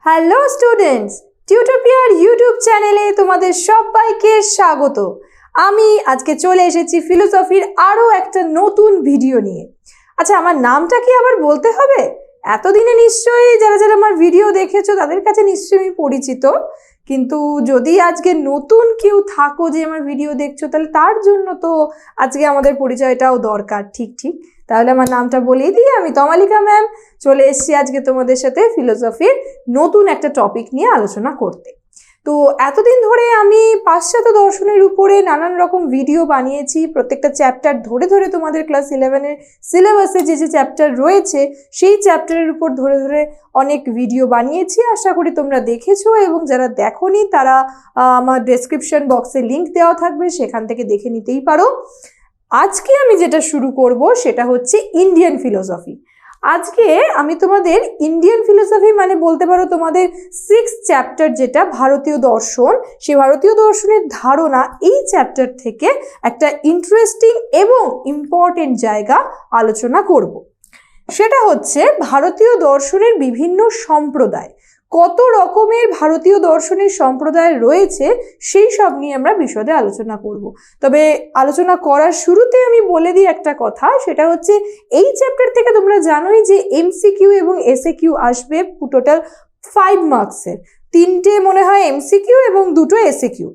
Hello students, টিউটোপিয়ার YouTube চ্যানেলে তোমাদের সবাইকে স্বাগত। আমি আজকে চলে এসেছি ফিলোসফির আরও একটা নতুন ভিডিও নিয়ে। আচ্ছা, আমার নামটা কি আবার বলতে হবে? এতদিনে নিশ্চয়ই যারা যারা আমার ভিডিও দেখেছো তাদের কাছে নিশ্চয়ই আমি পরিচিত, কিন্তু যদি আজকে নতুন কেউ থাকো যে আমার ভিডিও দেখছো, তাহলে তার জন্য তো আজকে আমাদের পরিচয়টাও দরকার। ঠিক তাহলে আমার নামটা বলেই দিই, আমি তমালিকা ম্যাম। চলে এসেছি আজকে তোমাদের সাথে ফিলোসফির নতুন একটা টপিক নিয়ে আলোচনা করতে। তো এতদিন ধরে আমি পাশ্চাত্য দর্শনের উপরে নানান রকম ভিডিও বানিয়েছি, প্রত্যেকটা চ্যাপ্টার ধরে ধরে তোমাদের ক্লাস 11-এর সিলেবাসে যে যে চ্যাপ্টার রয়েছে সেই চ্যাপ্টারের উপর ধরে ধরে অনেক ভিডিও বানিয়েছি। আশা করি তোমরা দেখেছো, এবং যারা দেখোনি তারা আমার ডেসক্রিপশন বক্সে লিঙ্ক দেওয়া থাকবে, সেখান থেকে দেখে নিতেই পারো। আজকে আমি যেটা শুরু করব সেটা হচ্ছে ইন্ডিয়ান ফিলোসফি। আজকে আমি তোমাদের ইন্ডিয়ান ফিলোসফি মানে বলতে পারো তোমাদের 6th চ্যাপ্টার, যেটা ভারতীয় দর্শন, সেই ভারতীয় দর্শনের ধারণা, এই চ্যাপ্টার থেকে একটা ইন্টারেস্টিং এবং ইম্পর্টেন্ট জায়গা আলোচনা করব। সেটা হচ্ছে ভারতীয় দর্শনের বিভিন্ন সম্প্রদায়, কত রকমের ভারতীয় দর্শনের সম্প্রদায় রয়েছে সেই সব নিয়ে আমরা বিশদে আলোচনা করব। তবে আলোচনা করার শুরুতে আমি বলে দিই একটা কথা, সেটা হচ্ছে এই চ্যাপ্টার থেকে তোমরা জানোই যে এমসিকিউ এবং এসএকিউ আসবে টোটাল 5 মার্কসের। 3টে মনে হয় এমসিকিউ এবং 2টো এসএকিউ।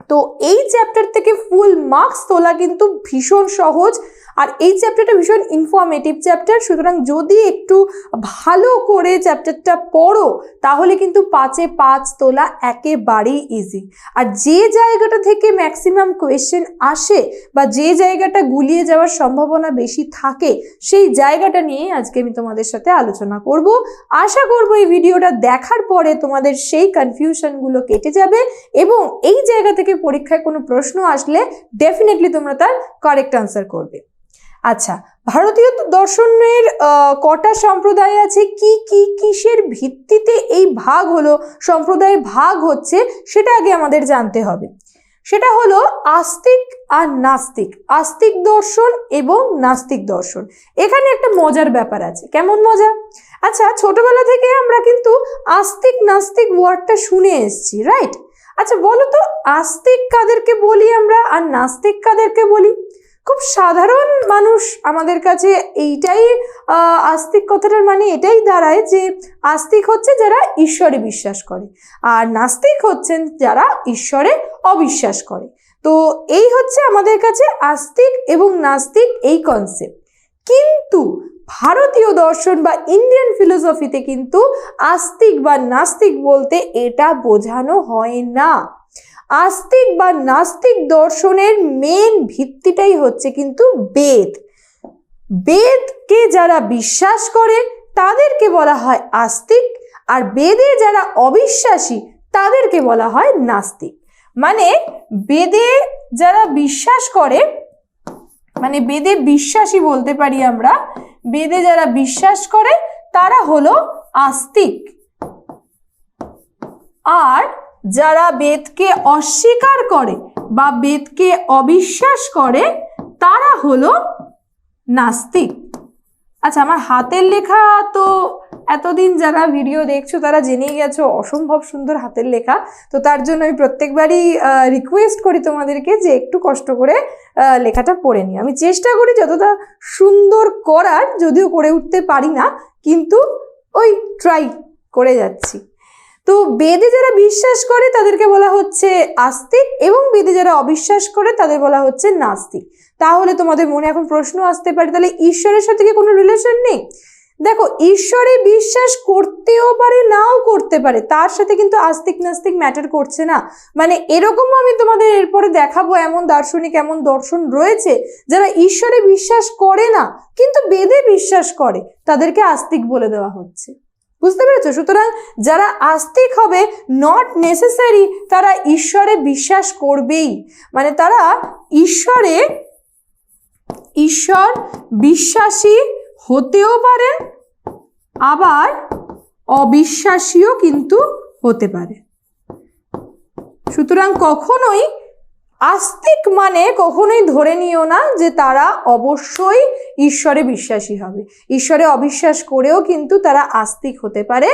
তো এই চ্যাপ্টার থেকে ফুল মার্কস তোলা কিন্তু ভীষণ সহজ, আর এই চ্যাপ্টারটা ভীষণ ইনফরমেটিভ চ্যাপ্টার। সুতরাং যদি একটু ভালো করে চ্যাপ্টারটা পড়ো তাহলে কিন্তু 5-এ 5 তোলা একেবারেই ইজি। আর যে জায়গাটা থেকে ম্যাক্সিমাম কোয়েশ্চেন আসে বা যে জায়গাটা গুলিয়ে যাওয়ার সম্ভাবনা বেশি থাকে, সেই জায়গাটা নিয়ে আজকে আমি তোমাদের সাথে আলোচনা করব। আশা করব এই ভিডিওটা দেখার পরে তোমাদের সেই কনফিউশনগুলো কেটে যাবে, এবং এই জায়গা থেকে পরীক্ষায় কোনো প্রশ্ন আসলে ডেফিনেটলি তোমরা তার কারেক্ট আনসার করবে। আচ্ছা, ভারতীয় দর্শনের কটা সম্প্রদায় আছে, কি কি কিসের ভিত্তিতে এই ভাগ হলো, সম্প্রদায়ের ভাগ হচ্ছে, সেটা আগে আমাদের জানতে হবে। সেটা হলো আস্তিক আর নাস্তিক, আস্তিক দর্শন এবং নাস্তিক দর্শন। এখানে একটা মজার ব্যাপার আছে। কেমন মজা? আচ্ছা, ছোটবেলা থেকে আমরা কিন্তু আস্তিক নাস্তিক ওয়ার্ডটা শুনে এসেছি, রাইট? আচ্ছা বলো তো, আস্তিক কাদেরকে বলি আমরা আর নাস্তিক কাদেরকে বলি? খুব সাধারণ মানুষ আমাদের কাছে এইটাই আস্তিক কথাটার মানে এটাই দাঁড়ায় যে আস্তিক হচ্ছে যারা ঈশ্বরে বিশ্বাস করে, আর নাস্তিক হচ্ছেন যারা ঈশ্বরে অবিশ্বাস করে। তো এই হচ্ছে আমাদের কাছে আস্তিক এবং নাস্তিক এই কনসেপ্ট। কিন্তু ভারতীয় দর্শন বা ইন্ডিয়ান ফিলোসফিতে কিন্তু আস্তিক বা নাস্তিক বলতে এটা বোঝানো হয় না। আস্তিক বা নাস্তিক দর্শনের মেন ভিত্তিটাই হচ্ছে কিন্তু বেদ। বেদকে যারা বিশ্বাস করে তাদেরকে বলা হয় আস্তিক, আর বেদে যারা অবিশ্বাসী তাদেরকে বলা হয় নাস্তিক। মানে বেদে যারা বিশ্বাস করে, মানে বেদে বিশ্বাসী বলতে পারি আমরা, বেদে যারা বিশ্বাস করে তারা হলো আস্তিক, আর যারা বেদকে অস্বীকার করে বা বেদকে অবিশ্বাস করে তারা হলো নাস্তিক। আচ্ছা, আমার হাতের লেখা তো এতদিন যারা ভিডিও দেখছো তারা জেনেই গেছো, অসম্ভব সুন্দর হাতের লেখা। তো তার জন্য আমি প্রত্যেকবারই রিকোয়েস্ট করি তোমাদেরকে যে একটু কষ্ট করে লেখাটা পড়ে নিই। আমি চেষ্টা করি যতটা সুন্দর করার, যদিও করে উঠতে পারি না, কিন্তু ওই ট্রাই করে যাচ্ছি। তো বেদে যারা বিশ্বাস করে তাদেরকে বলা হচ্ছে আস্তিক, এবং বেদে যারা অবিশ্বাস করে তাদের বলা হচ্ছে নাস্তিক। তাহলে তোমাদের মনে এখন প্রশ্ন আসতে পারে, তাহলে ঈশ্বরের সাথে কি কোনো রিলেশন নেই? দেখো, ঈশ্বরে বিশ্বাস করতেও পারে নাও করতে পারে, তার সাথে কিন্তু আস্তিক নাস্তিক ম্যাটার করছে না। মানে এরকমও আমি তোমাদের এরপরে দেখাবো এমন দার্শনিক, এমন দর্শন রয়েছে যারা ঈশ্বরে বিশ্বাস করে না কিন্তু বেদে বিশ্বাস করে, তাদেরকে আস্তিক বলে দেওয়া হচ্ছে। বুঝতে পেরেছো? সুতরাং যারা আস্তিক হবে নট নেসেসারি তারা ঈশ্বরে বিশ্বাস করবেই, মানে তারা ঈশ্বর বিশ্বাসী হতেও পারেন, আবার অবিশ্বাসীও কিন্তু হতে পারে। সুতরাং কখনোই আস্তিক মানে কখনোই ধরে নিও না যে তারা অবশ্যই ঈশ্বরে বিশ্বাসী হবে। ঈশ্বরে অবিশ্বাস করেও কিন্তু তারা আস্তিক হতে পারে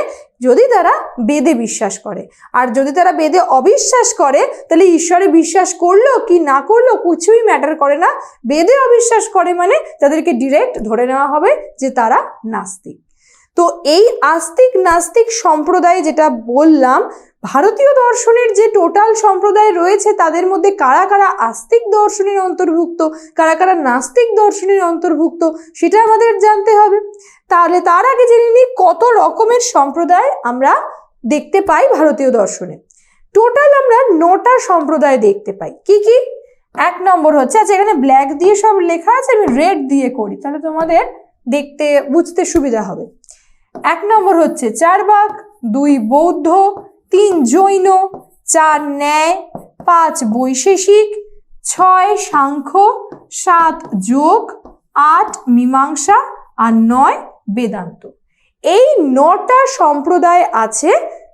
যদি তারা বেদে বিশ্বাস করে। আর যদি তারা বেদে অবিশ্বাস করে তাহলে ঈশ্বরে বিশ্বাস করলো কি না করলো কিছুই ম্যাটার করে না। বেদে অবিশ্বাস করে মানে তাদেরকে ডিরেক্ট ধরে নেওয়া হবে যে তারা নাস্তিক। তো এই আস্তিক নাস্তিক সম্প্রদায় যেটা বললাম, ভারতীয় দর্শনের যে টোটাল সম্প্রদায় রয়েছে তাদের মধ্যে কারা কারা আস্তিক দর্শনের অন্তর্ভুক্ত, কারা কারা নাস্তিক দর্শনের অন্তর্ভুক্ত সেটা আমাদের জানতে হবে। তাহলে তার আগে জেনে নিই কত রকমের সম্প্রদায় আমরা দেখতে পাই ভারতীয় দর্শনে। টোটাল আমরা 9টা সম্প্রদায় দেখতে পাই। কি কি? 1 নম্বর হচ্ছে, আচ্ছা এখানে ব্ল্যাক দিয়ে সব লেখা আছে, আমি রেড দিয়ে করি তাহলে তোমাদের দেখতে বুঝতে সুবিধা হবে। 1 নম্বর হচ্ছে চার্বাক, 2 বৌদ্ধ, 3 জৈন, 4 ন্যায়, 5 বৈশেষিক, 6 সাংখ্য, 7 যোগ, 8 মীমাংসা আর 9 বেদান্ত। এই 9টা সম্প্রদায় আছে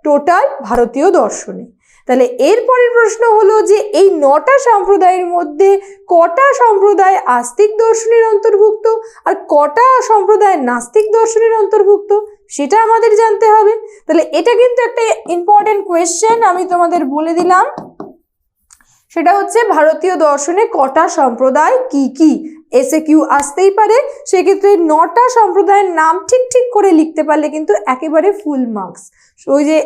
টোটাল ভারতীয় দর্শনে। তাহলে এরপরের প্রশ্ন হলো যে এই 9টা সম্প্রদায়ের মধ্যে কটা সম্প্রদায় আস্তিক দর্শনের অন্তর্ভুক্ত আর কটা সম্প্রদায় নাস্তিক দর্শনের অন্তর্ভুক্ত সেটা আমাদের জানতে হবে। তাহলে এটা কিন্তু একটা ইম্পর্টেন্ট কোয়েশ্চেন, আমি তোমাদের বলে দিলাম। সেটা হচ্ছে ভারতীয় দর্শনে কটা সম্প্রদায় কি কি, এসে কিউ আসতেই পারে। সেক্ষেত্রে 9টা সম্প্রদায়ের নাম ঠিক ঠিক করে লিখতে পারলে কিন্তু একেবারে ফুল মার্কস। ওই যে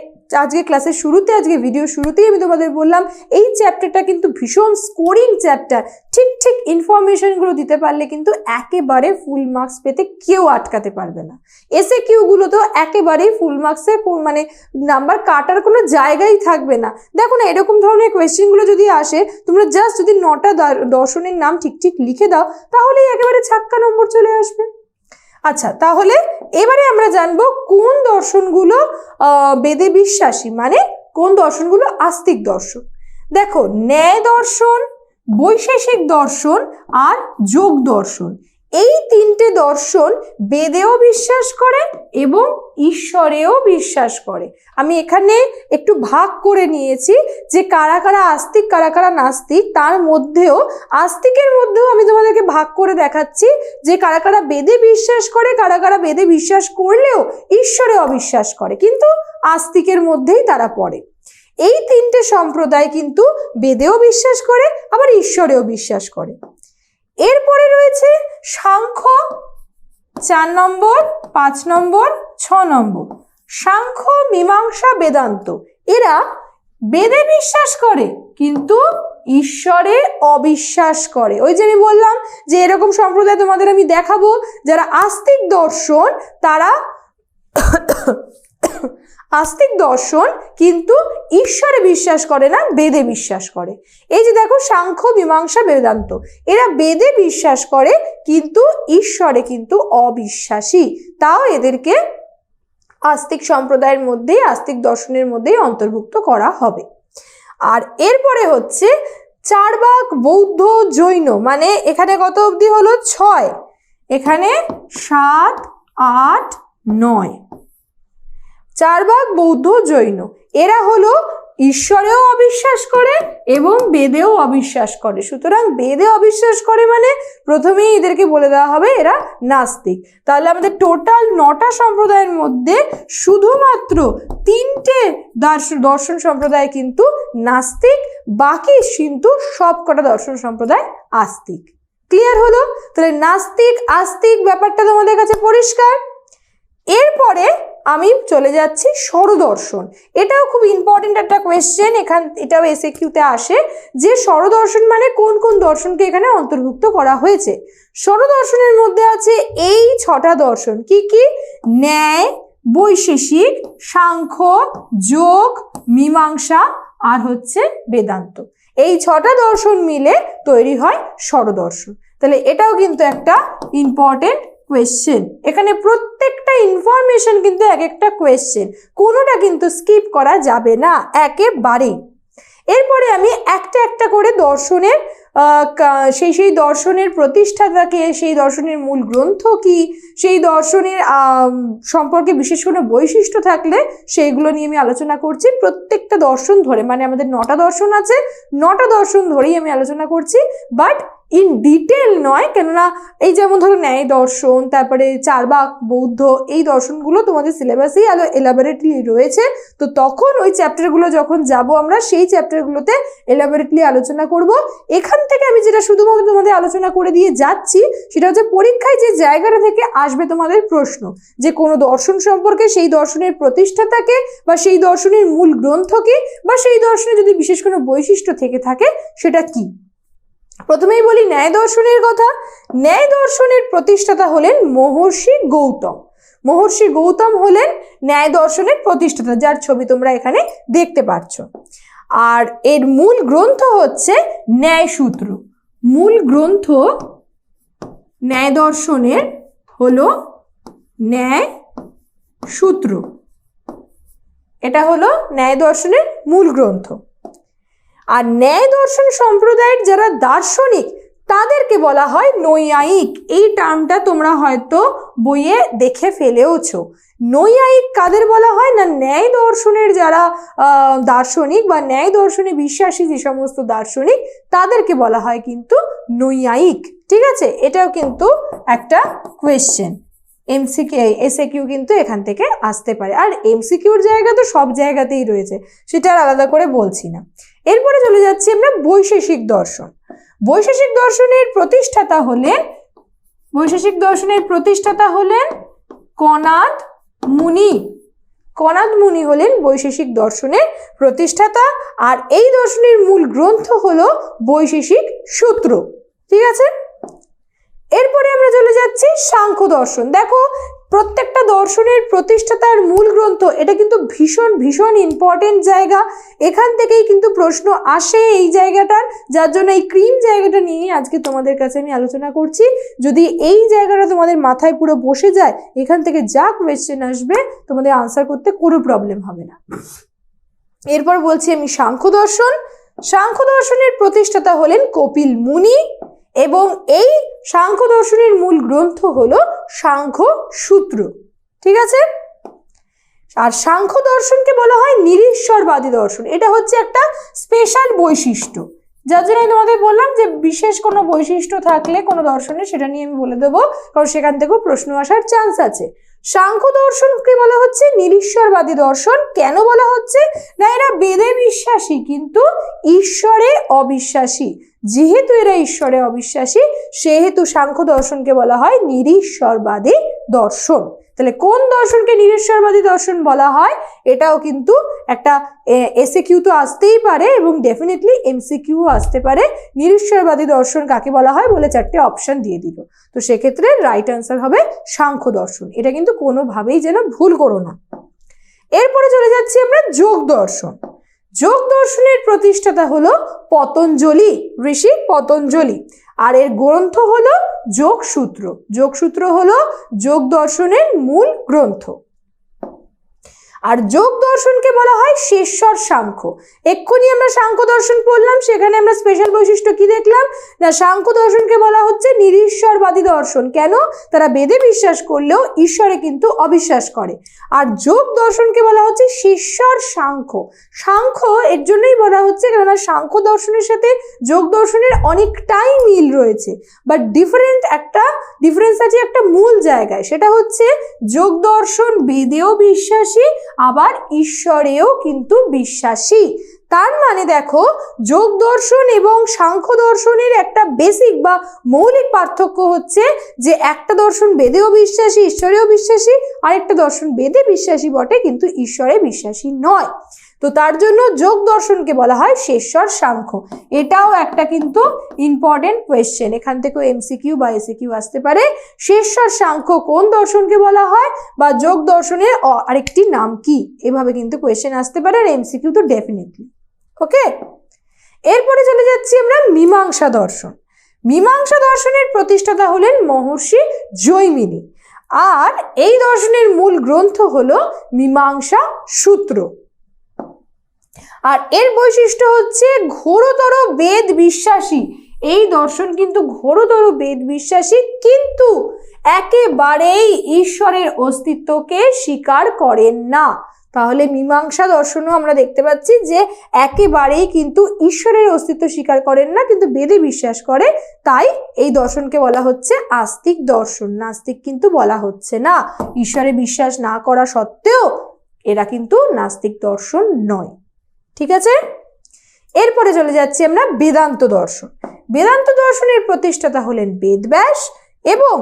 আজকে ক্লাসের শুরুতে, আজকে ভিডিও শুরুতেই আমি তোমাদের বললাম এই চ্যাপ্টারটা কিন্তু ভীষণ স্কোরিং চ্যাপ্টার। ঠিক ঠিক ইনফরমেশনগুলো দিতে পারলে কিন্তু একেবারে ফুল মার্কস পেতে কেউ আটকাতে পারবে না। এসে কিউগুলো তো একেবারেই ফুল মার্কসের মানে নাম্বার কাটার কোনো জায়গাই থাকবে না। দেখো না, এরকম ধরনের কোয়েশ্চেনগুলো যদি আসে, তোমরা জাস্ট যদি 9টা দর্শনের নাম ঠিক ঠিক লিখে দাও তাহলেই একেবারে ছাক্কা নম্বর চলে আসবে। আচ্ছা, তাহলে এবারে আমরা জানবো কোন দর্শনগুলো বেদে বিশ্বাসী, মানে কোন দর্শনগুলো আস্তিক দর্শন। দেখো, ন্যায় দর্শন, বৈশেষিক দর্শন আর যোগ দর্শন, এই 3টে দর্শন বেদেও বিশ্বাস করে এবং ঈশ্বরেও বিশ্বাস করে। আমি এখানে একটু ভাগ করে নিয়েছি যে কারা কারা আস্তিক কারা কারা নাস্তিক। তার মধ্যেও আস্তিকের মধ্যেও আমি তোমাদেরকে ভাগ করে দেখাচ্ছি যে কারা কারা বেদে বিশ্বাস করে, কারা কারা বেদে বিশ্বাস করলেও ঈশ্বরে অবিশ্বাস করে, কিন্তু আস্তিকের মধ্যেই তারা পড়ে। এই 3টে সম্প্রদায় কিন্তু বেদেও বিশ্বাস করে আবার ঈশ্বরেও বিশ্বাস করে। এরপরে রয়েছে সাংখ্য, 4 নম্বর, 5 নম্বর, 6 নম্বর। সাংখ্য, মীমাংসা, বেদান্ত, এরা বেদে বিশ্বাস করে কিন্তু ঈশ্বরে অবিশ্বাস করে। ওই যে আমি বললাম যে এরকম সম্প্রদায় তোমাদের আমি দেখাবো যারা আস্তিক দর্শন, তারা আস্তিক দর্শন কিন্তু ঈশ্বরে বিশ্বাস করে না, বেদে বিশ্বাস করে। এই যে দেখো, সাংখ্য, মীমাংসা, বেদান্ত, এরা বেদে বিশ্বাস করে কিন্তু ঈশ্বরে কিন্তু অবিশ্বাসী। তাও এদেরকে আস্তিক সম্প্রদায়ের মধ্যেই, আস্তিক দর্শনের মধ্যেই অন্তর্ভুক্ত করা হবে। আর এরপরে হচ্ছে চার্বাক, বৌদ্ধ, জৈন, মানে এখানে কত অবধি হলো? 6, এখানে 7, 8, 9। চার্বাক, বৌদ্ধ, জৈন, এরা হলো ঈশ্বরেও অবিশ্বাস করে এবং বেদেও অবিশ্বাস করে। সুতরাং বেদে অবিশ্বাস করে মানে প্রথমেই এদেরকে বলে দেওয়া হবে এরা নাস্তিক। তাহলে আমাদের টোটাল 9টা সম্প্রদায়ের মধ্যে শুধুমাত্র 3টে দর্শন সম্প্রদায় কিন্তু নাস্তিক, বাকি কিন্তু সবকটা দর্শন সম্প্রদায় আস্তিক। ক্লিয়ার হলো? তাহলে নাস্তিক আস্তিক ব্যাপারটা তোমাদের কাছে পরিষ্কার। এরপরে আমি চলে যাচ্ছি স্বরদর্শন। এটাও খুব ইম্পর্টেন্ট একটা কোয়েশ্চেন, এটাও এসএকিউতে আসে যে স্বরদর্শন মানে কোন কোন দর্শনকে এখানে অন্তর্ভুক্ত করা হয়েছে। স্বরদর্শনের মধ্যে আছে এই 6টা দর্শন। কি কি? ন্যায়, বৈশেষিক, সাংখ্য, যোগ, মীমাংসা আর হচ্ছে বেদান্ত। এই 6টা দর্শন মিলে তৈরি হয় স্বরদর্শন। তাহলে এটাও কিন্তু একটা ইম্পর্টেন্ট কোয়েশ্চেন। এখানে প্রত্যেকটা ইনফরমেশন কিন্তু এক একটা কোয়েশ্চেন, কোনোটা কিন্তু স্কিপ করা যাবে না একেবারেই। এরপরে আমি একটা একটা করে দর্শনের সেই দর্শনের প্রতিষ্ঠাতাকে, সেই দর্শনের মূল গ্রন্থ কি, সেই দর্শনের সম্পর্কে বিশেষ কোনো বৈশিষ্ট্য থাকলে সেইগুলো নিয়ে আমি আলোচনা করছি। প্রত্যেকটা দর্শন ধরে, মানে আমাদের 9টা দর্শন আছে, 9টা দর্শন ধরেই আমি আলোচনা করছি, বাট ইন ডিটেল নয়। কেননা এই যেমন ধরো ন্যায় দর্শন, তারপরে চারবাক বৌদ্ধ, এই দর্শনগুলো তোমাদের সিলেবাসেই এলাবোরেটলি রয়েছে। তো তখন ওই চ্যাপ্টারগুলো যখন যাব আমরা, সেই চ্যাপ্টারগুলোতে এলাবোরেটলি আলোচনা করব। এখান থেকে আমি যেটা শুধুমাত্র তোমাদের আলোচনা করে দিয়ে যাচ্ছি, সেটা হচ্ছে পরীক্ষায় যে জায়গাটা থেকে আসবে তোমাদের প্রশ্ন, যে কোনো দর্শন সম্পর্কে সেই দর্শনের প্রতিষ্ঠাতাকে, বা সেই দর্শনের মূল গ্রন্থকে, বা সেই দর্শনে যদি বিশেষ কোনো বৈশিষ্ট্য থেকে থাকে সেটা কি। প্রথমেই বলি ন্যায় দর্শনের কথা। ন্যায় দর্শনের প্রতিষ্ঠাতা হলেন মহর্ষি গৌতম। মহর্ষি গৌতম হলেন ন্যায় দর্শনের প্রতিষ্ঠাতা, যার ছবি তোমরা এখানে দেখতে পাচ্ছ। আর এর মূল গ্রন্থ হচ্ছে ন্যায় সূত্র। মূল গ্রন্থ ন্যায় দর্শনের হলো ন্যায় সূত্র। এটা হলো ন্যায় দর্শনের মূল গ্রন্থ। আর ন্যায় দর্শন সম্প্রদায়ের যারা দার্শনিক তাদেরকে বলা হয় নৈয়ায়িক। এই টার্মটা তোমরা হয়তো বইয়ে দেখে ফেলেওছো। নৈয়ায়িক কাদের বলা হয় না, ন্যায় দর্শনের যারা দার্শনিক বা ন্যায় দর্শনে বিশ্বাসী যে সমস্ত দার্শনিক, তাদেরকে বলা হয় কিন্তু নৈয়ায়িক। ঠিক আছে, এটাও কিন্তু একটা কোয়েশ্চেন, এসএকিউ কিন্তু এখান থেকে আসতে পারে। আর এমসিকিউর জায়গা তো সব জায়গাতেই রয়েছে, সেটা আর আলাদা করে বলছি না। এরপরে চলে যাচ্ছি আমরা বৈশেষিক দর্শন। বৈশেষিক দর্শনের প্রতিষ্ঠাতা হলেন কনাদ মুনি। কনাদ মুনি হলেন বৈশেষিক দর্শনের প্রতিষ্ঠাতা। আর এই দর্শনের মূল গ্রন্থ হলো বৈশেষিক সূত্র। ঠিক আছে, এরপরে আমরা চলে যাচ্ছি সাংখ্য দর্শন। দেখো, প্রত্যেকটা দর্শনের প্রতিষ্ঠাতার মূল গ্রন্থ, এটা কিন্তু ভীষণ ভীষণ ইম্পর্টেন্ট জায়গা। এখান থেকেই কিন্তু প্রশ্ন আসে এই জায়গাটার, যার জন্য এই ক্রিম জায়গাটা নিয়ে আজকে তোমাদের কাছে আমি আলোচনা করছি। যদি এই জায়গাটা তোমাদের মাথায় পুরো বসে যায়, এখান থেকে যা কোয়েশ্চেন আসবে তোমাদের আনসার করতে কোনো প্রবলেম হবে না। এরপর বলছি আমি সাংখ্য দর্শন। সাংখ্য দর্শনের প্রতিষ্ঠাতা হলেন কপিল মুনি, এবং এই সাংখ্য দর্শনের মূল গ্রন্থ হলো সাংখ্য সূত্র। ঠিক আছে, আর সাংখ্য দর্শনকে বলা হয় নিরীশ্বরবাদী দর্শন। এটা হচ্ছে একটা স্পেশাল বৈশিষ্ট্য, যার জন্য আমি তোমাদের বললাম যে বিশেষ কোনো বৈশিষ্ট্য থাকলে কোনো দর্শনে সেটা নিয়ে আমি বলে দেবো, কারণ সেখান থেকেও প্রশ্ন আসার চান্স আছে। সাংখ্য দর্শনকে বলা হচ্ছে নিরীশ্বরবাদী দর্শন। কেন বলা হচ্ছে না, এরা বেদে বিশ্বাসী কিন্তু ঈশ্বরে অবিশ্বাসী। যেহেতু এরা ঈশ্বরে অবিশ্বাসী, সেহেতু সাংখ্য দর্শনকে বলা হয় নিরীশ্বরবাদী দর্শন। তাহলে কোন দর্শনকে নিরীশ্বরবাদী দর্শন বলা হয়, এটাও কিন্তু একটা এসএকিউ তো আসতেই পারে, এবং ডেফিনেটলি এমসিকিউ আসতে পারে। নিরীশ্বরবাদী দর্শন কাকে বলা হয় বলে 4টে অপশন দিয়ে দিল, তো সেক্ষেত্রে রাইট আনসার হবে সাংখ্য দর্শন। এটা কিন্তু কোনোভাবেই যেন ভুল করো না। এরপরে চলে যাচ্ছি আমরা যোগ দর্শন। যোগ দর্শনের প্রতিষ্ঠাতা হলো পতঞ্জলি, ঋষি পতঞ্জলি। আর এর গ্রন্থ হলো যোগসূত্র। যোগসূত্র হলো যোগ দর্শনের মূল গ্রন্থ। আর যোগ দর্শনকে বলা হয় শেষর সাংখ্য। এক্ষুনি আমরা সাংখ্য দর্শন পড়লাম, সেখানে আমরা স্পেশাল বৈশিষ্ট্য কি দেখলাম না, সাংখ্য দর্শনকে বলা হচ্ছে নিরীশ্বরবাদী দর্শন। কেন? তারা বেদে বিশ্বাস করলেও ঈশ্বরে কিন্তু অবিশ্বাস করে। আর যোগ দর্শনকে বলা হচ্ছে শেষর সাংখ্য। সাংখ্য এর জন্যই বলা হচ্ছে কেননা সাংখ্য দর্শনের সাথে যোগ দর্শনের অনেকটাই মিল রয়েছে, বাট ডিফারেন্স আছে একটা মূল জায়গায়। সেটা হচ্ছে যোগ দর্শন বেদেও বিশ্বাসী, আবার ঈশ্বরেও কিন্তু বিশ্বাসী। তার মানে দেখো, যোগ দর্শন এবং সাংখ্য দর্শনের একটা বেসিক বা মৌলিক পার্থক্য হচ্ছে যে একটা দর্শন বেদেও বিশ্বাসী, ঈশ্বরেও বিশ্বাসী, আর একটা দর্শন বেদে বিশ্বাসী বটে কিন্তু ঈশ্বরে বিশ্বাসী নয়। তো তার জন্য যোগ দর্শনকে বলা হয় শেষর সাংখ্য। এটাও একটা কিন্তু ইম্পর্টেন্ট কোয়েশ্চেন, এখান থেকেও এমসিকিউ বা এসিকিউ আসতে পারে। শেষর সাংখ্য কোন দর্শনকে বলা হয়, বা যোগ দর্শনের আরেকটি নাম কি, এভাবে কিন্তু কোয়েশ্চেন আসতে পারে, আর এমসিকিউ তো ডেফিনেটলি। ওকে, এরপরে চলে যাচ্ছি আমরা মীমাংসা দর্শন। মীমাংসা দর্শনের প্রতিষ্ঠাতা হলেন মহর্ষি জৈমিনী। আর এই দর্শনের মূল গ্রন্থ হলো মীমাংসা সূত্র। আর এর বৈশিষ্ট্য হচ্ছে ঘোরতর বেদ বিশ্বাসী। এই দর্শন কিন্তু ঘোরতর বেদ বিশ্বাসী, কিন্তু একেবারেই ঈশ্বরের অস্তিত্বকে স্বীকার করেন না। তাহলে মীমাংসা দর্শনও আমরা দেখতে পাচ্ছি যে একেবারেই কিন্তু ঈশ্বরের অস্তিত্ব স্বীকার করেন না, কিন্তু বেদে বিশ্বাস করে, তাই এই দর্শনকে বলা হচ্ছে আস্তিক দর্শন। নাস্তিক কিন্তু বলা হচ্ছে না। ঈশ্বরে বিশ্বাস না করা সত্ত্বেও এরা কিন্তু নাস্তিক দর্শন নয়। ঠিক আছে, এরপরে চলে যাচ্ছি আমরা বেদান্ত দর্শন। বেদান্ত দর্শনের প্রতিষ্ঠাতা হলেন বেদব্যাস এবং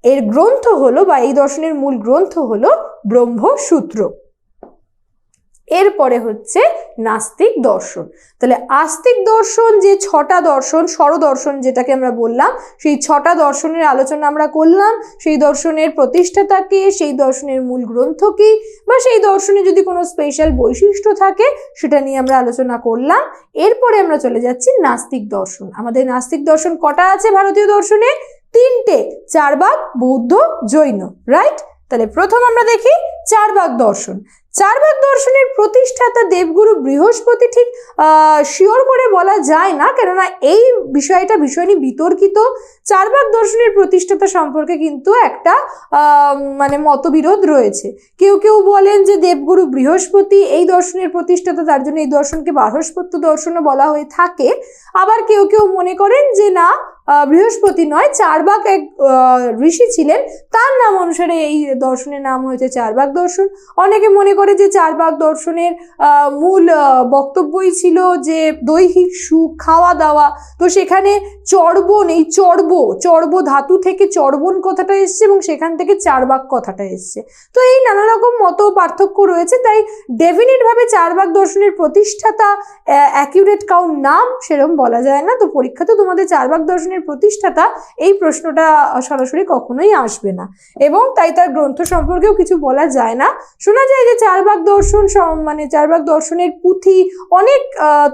এর গ্রন্থ হলো বা এই দর্শনের মূল গ্রন্থ হলো ব্রহ্মসূত্র। এরপরে হচ্ছে নাস্তিক দর্শন। তাহলে আস্তিক দর্শন যে ছটা দর্শন, স্বরদর্শন যেটাকে আমরা বললাম, সেই ছটা দর্শনের আলোচনা আমরা করলাম। সেই দর্শনের প্রতিষ্ঠাতা কে, সেই দর্শনের মূল গ্রন্থ কি, বা সেই দর্শনে যদি কোনো স্পেশাল বৈশিষ্ট্য থাকে সেটা নিয়ে আমরা আলোচনা করলাম। এরপরে আমরা চলে যাচ্ছি নাস্তিক দর্শন। আমাদের নাস্তিক দর্শন কটা আছে ভারতীয় দর্শনে? তিনটে, চার্বাক, বৌদ্ধ, জৈন, রাইট? তাহলে প্রথম আমরা দেখি চার্বাক দর্শন। চার্বাক দর্শনের প্রতিষ্ঠাতা দেবগুরু বৃহস্পতি, ঠিক শিওর করে বলা যায় না, কেননা এই বিষয়টা ভীষণই বিতর্কিত। চার্বাক দর্শনের প্রতিষ্ঠাতা সম্পর্কে কিন্তু একটা মানে মতবিরোধ রয়েছে। কেউ কেউ বলেন যে দেবগুরু বৃহস্পতি এই দর্শনের প্রতিষ্ঠাতা, তার জন্য এই দর্শনকে বার্হস্পত্য দর্শনও বলা হয়ে থাকে। আবার কেউ কেউ মনে করেন যে না, বৃহস্পতি নয়, চার্বাক এক ঋষি ছিলেন, তার নাম অনুসারে এই দর্শনের নাম হয়েছে চার্বাক দর্শন। অনেকে মনে করে যে চার্বাক দর্শনের মূল বক্তব্যই ছিল যে দৈহিক সুখ, খাওয়া দাওয়া। তো সেখানে চর্বণ, এই চর্ব ধাতু থেকে চর্বণ কথাটা এসছে এবং সেখান থেকে চার্বাক কথাটা এসছে। তো এই নানা রকম মত পার্থক্য রয়েছে, তাই ডেফিনেট ভাবে চার্বাক দর্শনের প্রতিষ্ঠাতা অ্যাকিউরেট কাউন্ট নাম সেরকম বলা যায় না। তো পরীক্ষা তো তোমাদের চার্বাক দর্শনের প্রতিষ্ঠাতা এই প্রশ্নটা সরাসরি কখনোই আসবে না, এবং তাই তার গ্রন্থ সম্পর্কেও কিছু বলা যায় না। শোনা যায় যে চার্বাক দর্শন মানে চার্বাক দর্শনের পুঁথি, অনেক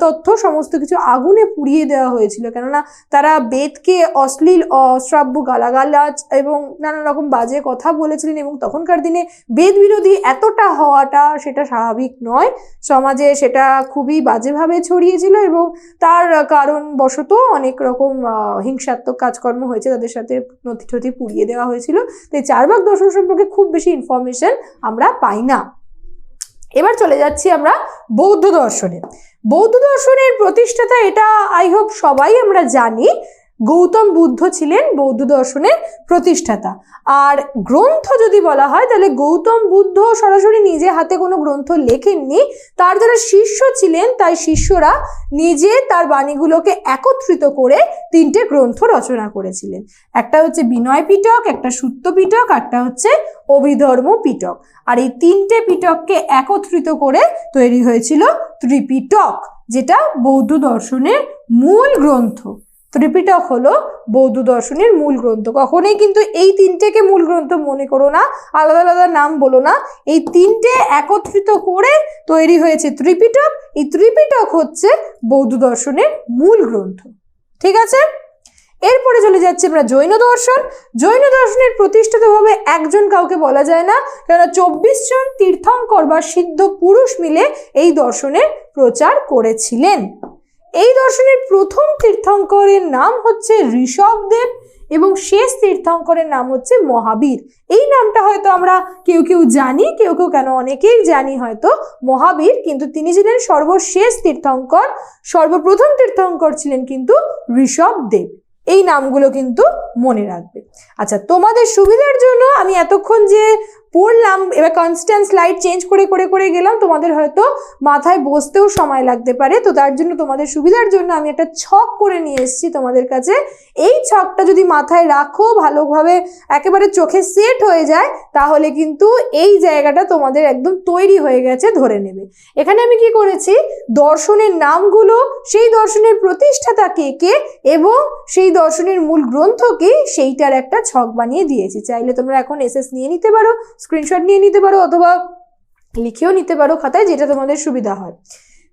তথ্য সমস্ত কিছু আগুনে পুড়িয়ে দেওয়া হয়েছিল, কেননা তারা বেদকে অশ্লীল, অশ্রাব্য, গালাগালাজ এবং নানা রকম বাজে কথা বলেছিলেন, এবং তখনকার দিনে বেদ বিরোধী এতটা হওয়াটা সেটা স্বাভাবিক নয়। সমাজে সেটা খুবই বাজেভাবে ছড়িয়েছিল এবং তার কারণবশত অনেক রকম হিংসাত্মক কাজকর্ম হয়েছে, তাদের সাথে নথি টথি পুড়িয়ে দেওয়া হয়েছিল। তাই চার্বাক দর্শন সম্পর্কে খুব বেশি ইনফরমেশন আমরা পাই না। এবার চলে যাচ্ছি আমরা বৌদ্ধ দর্শনে। বৌদ্ধ দর্শনের প্রতিষ্ঠাতা, এটা আই হোপ সবাই আমরা জানি, গৌতম বুদ্ধ ছিলেন বৌদ্ধ দর্শনের প্রতিষ্ঠাতা। আর গ্রন্থ যদি বলা হয় তাহলে গৌতম বুদ্ধ সরাসরি নিজে হাতে কোনো গ্রন্থ লেখেননি, তার যারা শিষ্য ছিলেন তাই শিষ্যরা নিজে তার বাণীগুলোকে একত্রিত করে তিনটে গ্রন্থ রচনা করেছিলেন। একটা হচ্ছে বিনয় পিটক, একটা সুত্ত পিটক, একটা হচ্ছে অভিধর্ম পিটক। আর এই তিনটে পিটককে একত্রিত করে তৈরি হয়েছিল ত্রিপিটক, যেটা বৌদ্ধ দর্শনের মূল গ্রন্থ। ত্রিপিটক হলো বৌদ্ধ দর্শনের মূল গ্রন্থ। কখনোই কিন্তু এই তিনটেকে মূল গ্রন্থ মনে করো না, আলাদা আলাদা নাম বলো না, এই তিনটে একত্রিত করে তৈরি হয়েছে ত্রিপিটক। এই ত্রিপিটক হচ্ছে বৌদ্ধ দর্শনের মূল গ্রন্থ। ঠিক আছে, এরপরে চলে যাচ্ছে আমরা জৈন দর্শন। জৈন দর্শনের প্রতিষ্ঠাতাভাবে একজন কাউকে বলা যায় না, কেননা 24 জন তীর্থঙ্কর বা সিদ্ধ পুরুষ মিলে এই দর্শনের প্রচার করেছিলেন। এই দর্শনের প্রথম তীর্থঙ্করের নাম হচ্ছে ঋষভদেব এবং শেষ তীর্থঙ্করের নাম হচ্ছে মহাবীর। এই নামটা হয়তো আমরা কেউ কেউ জানি, কেউ কেউ কেন অনেকেই জানি হয়তো মহাবীর, কিন্তু তিনি ছিলেন সর্বশেষ তীর্থঙ্কর। সর্বপ্রথম তীর্থঙ্কর ছিলেন কিন্তু ঋষভদেব। এই নামগুলো কিন্তু মনে রাখবে। আচ্ছা, তোমাদের সুবিধার জন্য আমি এতক্ষণ যে পড়লাম, এবার কনস্ট্যান্ট স্লাইড চেঞ্জ করে করে করে গেলাম, তোমাদের হয়তো মাথায় বসতেও সময় লাগতে পারে। তো তার জন্য তোমাদের সুবিধার জন্য আমি একটা ছক করে নিয়ে এসেছি তোমাদের কাছে। এই ছকটা যদি মাথায় রাখো, ভালোভাবে একেবারে চোখে সেট হয়ে যায়, তাহলে কিন্তু এই জায়গাটা তোমাদের একদম তৈরি হয়ে গেছে ধরে নেবে। এখানে আমি কি করেছি, দর্শনের নামগুলো, সেই দর্শনের প্রতিষ্ঠাতা কে কে এবং সেই দর্শনের মূল গ্রন্থ কি, সেইটার একটা ছক বানিয়ে দিয়েছি। চাইলে তোমরা এখন এসএস নিয়ে নিতে পারো, স্ক্রিনশট নিয়ে নিতে পারো, অথবা লিখেও নিতে পারো খাতায়, যেটা তোমাদের সুবিধা হয়।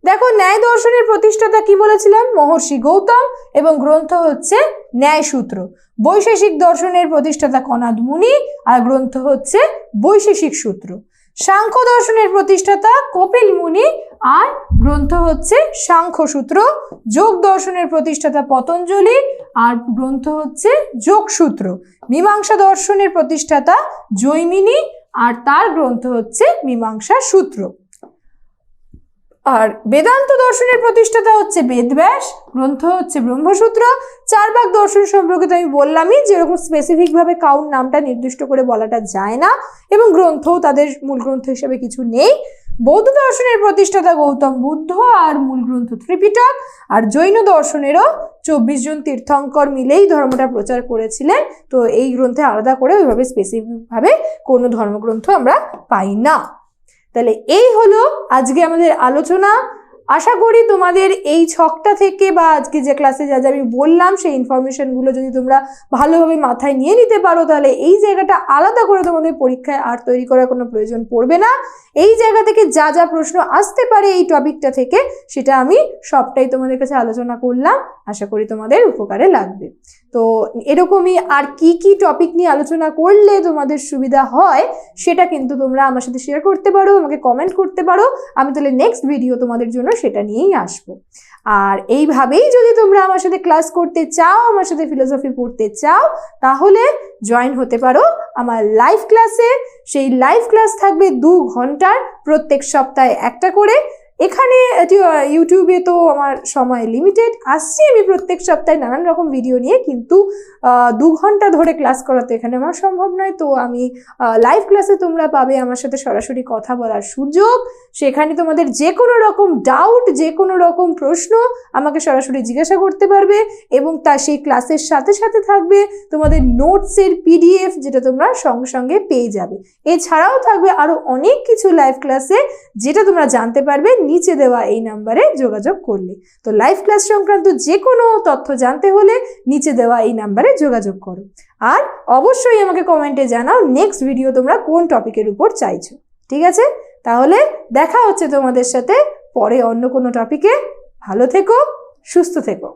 দেখো, ন্যায় দর্শনের প্রতিষ্ঠাতা কি বলেছিলাম, মহর্ষি গৌতম, এবং গ্রন্থ হচ্ছে ন্যায় সূত্র। বৈশেষিক দর্শনের প্রতিষ্ঠাতা কনাদ মুনি, আর গ্রন্থ হচ্ছে বৈশেষিক সূত্র। সাংখ্য দর্শনের প্রতিষ্ঠাতা কপিল মুনি, আর গ্রন্থ হচ্ছে সাংখ্যসূত্র। যোগ দর্শনের প্রতিষ্ঠাতা পতঞ্জলি, আর গ্রন্থ হচ্ছে যোগসূত্র। মীমাংসা দর্শনের প্রতিষ্ঠাতা জৈমিনী, আর তার গ্রন্থ হচ্ছে মীমাংসা সূত্র। আর বেদান্ত দর্শনের প্রতিষ্ঠাতা হচ্ছে বেদব্যাস, গ্রন্থ হচ্ছে ব্রহ্মসূত্র। চার্বাক দর্শন সম্পর্কে তো আমি বললামই, যেরকম স্পেসিফিক ভাবে কাউর নামটা নির্দিষ্ট করে বলাটা যায় না, এবং গ্রন্থও তাদের মূল গ্রন্থ হিসেবে কিছু নেই। বৌদ্ধ দর্শনের প্রতিষ্ঠাতা গৌতম বুদ্ধ, আর মূল গ্রন্থ ত্রিপিটক। আর জৈন দর্শনেরও 24 জন তীর্থঙ্কর মিলেই ধর্মটা প্রচার করেছিলেন। তো এই গ্রন্থে আলাদা করে ওইভাবে স্পেসিফিক ভাবে কোনো ধর্মগ্রন্থ আমরা পাই না। তাহলে এই হলো আজকে আমাদের আলোচনা। আশা করি তোমাদের এই ছকটা থেকে বা আজকে যে ক্লাসে যা যা আমি বললাম সেই ইনফরমেশনগুলো যদি তোমরা ভালোভাবে মাথায় নিয়ে নিতে পারো, তাহলে এই জায়গাটা আলাদা করে তোমাদের পরীক্ষায় আর তৈরি করার কোনো প্রয়োজন পড়বে না। এই জায়গা থেকে যা যা প্রশ্ন আসতে পারে এই টপিকটা থেকে, সেটা আমি সবটাই তোমাদের কাছে আলোচনা করলাম। আশা করি তোমাদের উপকারে লাগবে। তো এরকমই আর কি কি টপিক নিয়ে আলোচনা করলে তোমাদের সুবিধা হয় সেটা কিন্তু তোমরা আমার সাথে শেয়ার করতে পারো, আমাকে কমেন্ট করতে পারো। আমি তাহলে নেক্সট ভিডিও তোমাদের জন্য সেটা নিয়েই আসবো। আর এইভাবেই যদি তোমরা আমার সাথে ক্লাস করতে চাও, আমার সাথে ফিলোসফি পড়তে চাও, তাহলে জয়েন হতে পারো আমার লাইভ ক্লাসে। সেই লাইভ ক্লাস থাকবে 2 ঘন্টার, প্রত্যেক সপ্তাহে একটা করে। এখানে ইউটিউবে তো আমার সময় লিমিটেড, আসছি আমি প্রত্যেক সপ্তাহে নানান রকম ভিডিও নিয়ে, কিন্তু 2 ঘন্টা ধরে ক্লাস করা তো এখানে আমার সম্ভব নয়। তো আমি লাইভ ক্লাসে তোমরা পাবে আমার সাথে সরাসরি কথা বলার সুযোগ। সেখানে তোমাদের যে কোনো রকম ডাউট, যে কোনো রকম প্রশ্ন আমাকে সরাসরি জিজ্ঞাসা করতে পারবে, এবং তা সেই ক্লাসের সাথে সাথে থাকবে তোমাদের নোটসের PDF, যেটা তোমরা সঙ্গে সঙ্গে পেয়ে যাবে। এছাড়াও থাকবে আরো অনেক কিছু লাইভ ক্লাসে, যেটা তোমরা জানতে পারবে নিচে দেওয়া এই নাম্বারে যোগাযোগ করলে। তো লাইভ ক্লাস সংক্রান্ত যে কোনো তথ্য জানতে হলে নিচে দেওয়া এই নাম্বারে যোগাযোগ করো। আর অবশ্যই আমাকে কমেন্টে জানাও নেক্সট ভিডিও তোমরা কোন টপিকের উপর চাইছো। ঠিক আছে, তাহলে দেখা হচ্ছে তোমাদের সাথে পরে অন্য কোনো টপিকে। ভালো থেকো, সুস্থ থেকো।